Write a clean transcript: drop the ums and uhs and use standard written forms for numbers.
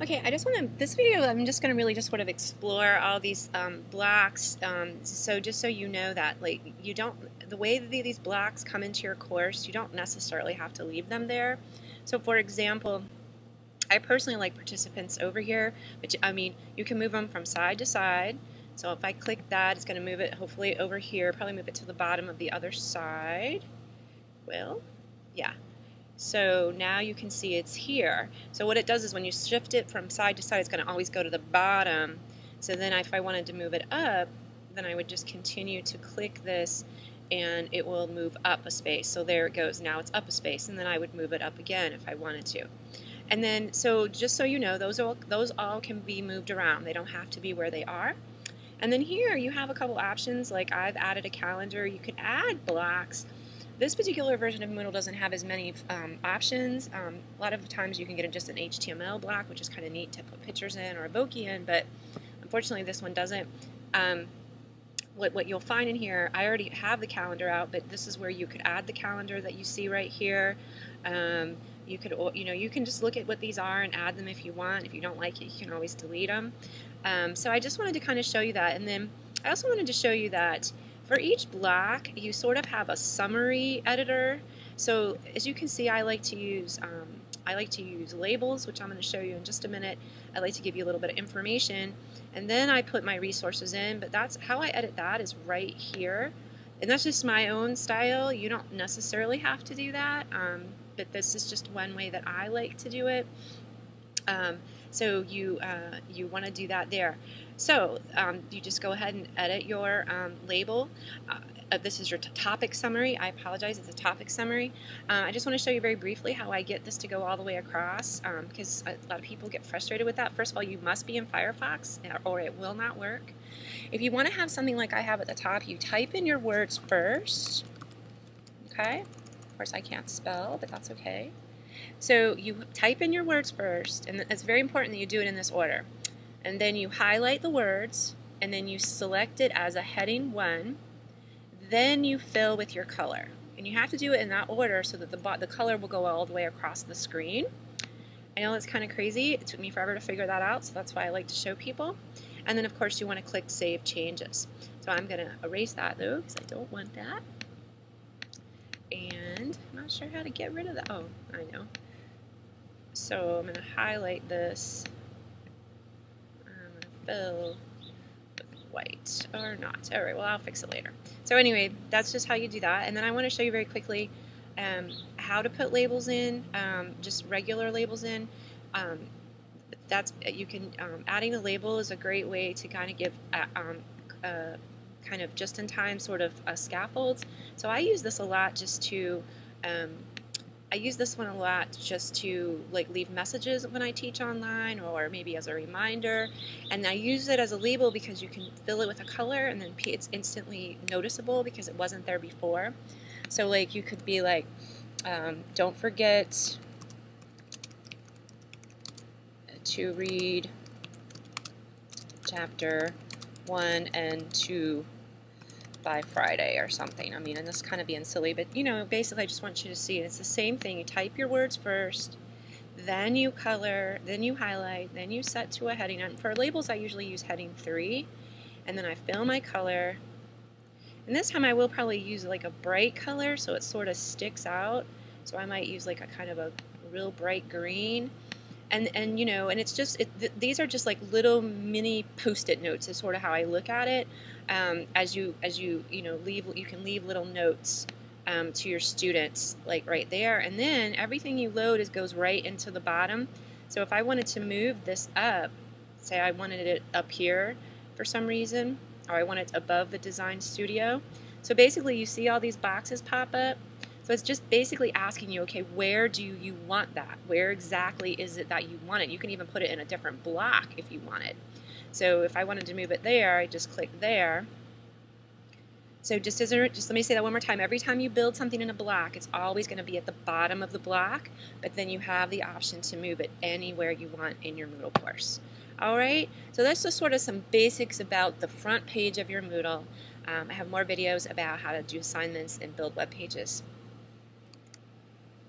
Okay, this video, I'm just going to really just sort of explore all these blocks. So just so you know that, like, you don't, the way that these blocks come into your course, you don't necessarily have to leave them there. So for example, I personally like participants over here, which, I mean, you can move them from side to side. So if I click that, it's going to move it hopefully over here, probably move it to the bottom of the other side. Well, yeah. So now you can see it's here. So what it does is when you shift it from side to side, it's going to always go to the bottom. So then if I wanted to move it up, then I would just continue to click this and it will move up a space. So there it goes. Now it's up a space, and then I would move it up again if I wanted to. And then, so just so you know, those all can be moved around. They don't have to be where they are. And then here you have a couple options, like I've added a calendar. You could add blocks. This particular version of Moodle doesn't have as many options. A lot of times you can get just an HTML block, which is kind of neat to put pictures in or emoji in, but unfortunately this one doesn't. What you'll find in here, I already have the calendar out, but this is where you could add the calendar that you see right here. You could, you can just look at what these are and add them if you want. If you don't like it, you can always delete them. So I just wanted to kind of show you that, and then I also wanted to show you that for each block, you sort of have a summary editor. So as you can see, I like to use labels, which I'm going to show you in just a minute. I like to give you a little bit of information, and then I put my resources in. But that's how I edit that, is right here, and that's just my own style. You don't necessarily have to do that, but this is just one way that I like to do it. So you want to do that there. So you just go ahead and edit your label. This is your topic summary. I apologize, it's a topic summary. I just want to show you very briefly how I get this to go all the way across, because a lot of people get frustrated with that. First of all, you must be in Firefox or it will not work. If you want to have something like I have at the top, you type in your words first. Okay? Of course, I can't spell, but that's okay. So you type in your words first, and it's very important that you do it in this order. And then you highlight the words, and then you select it as a heading 1. Then you fill with your color. And you have to do it in that order so that the color will go all the way across the screen. I know it's kind of crazy. It took me forever to figure that out, so that's why I like to show people. And then, of course, you want to click Save Changes. So I'm going to erase that, though, because I don't want that. And I'm not sure how to get rid of that. Oh, I know. So I'm going to highlight this. I'm going to fill with white, or not. All right, well, I'll fix it later. So anyway, that's just how you do that. And then I want to show you very quickly how to put labels in, just regular labels in. Adding a label is a great way to kind of give kind of just-in-time sort of scaffolds. So I use this a lot just to like leave messages when I teach online, or maybe as a reminder. And I use it as a label because you can fill it with a color, and then it's instantly noticeable because it wasn't there before. So like you could be like, don't forget to read chapter 1 and 2 by Friday or something. I mean, and this is kind of being silly, but basically I just want you to see it's the same thing. You type your words first, then you color, then you highlight, then you set to a heading. And for labels, I usually use heading 3, and then I fill my color. And this time I will probably use like a bright color so it sort of sticks out. So I might use like a kind of a real bright green. And it's just these are just like little mini post-it notes is sort of how I look at it. As you can leave little notes to your students, like right there, and then everything you load goes right into the bottom. So if I wanted to move this up, say I wanted it up here for some reason, or I want it above the Design Studio. So basically you see all these boxes pop up. So it's just basically asking you, okay, where do you want that? Where exactly is it that you want it? You can even put it in a different block if you want it. So if I wanted to move it there, I just click there. So just let me say that one more time. Every time you build something in a block, it's always going to be at the bottom of the block, but then you have the option to move it anywhere you want in your Moodle course. All right, so that's just sort of some basics about the front page of your Moodle. I have more videos about how to do assignments and build web pages.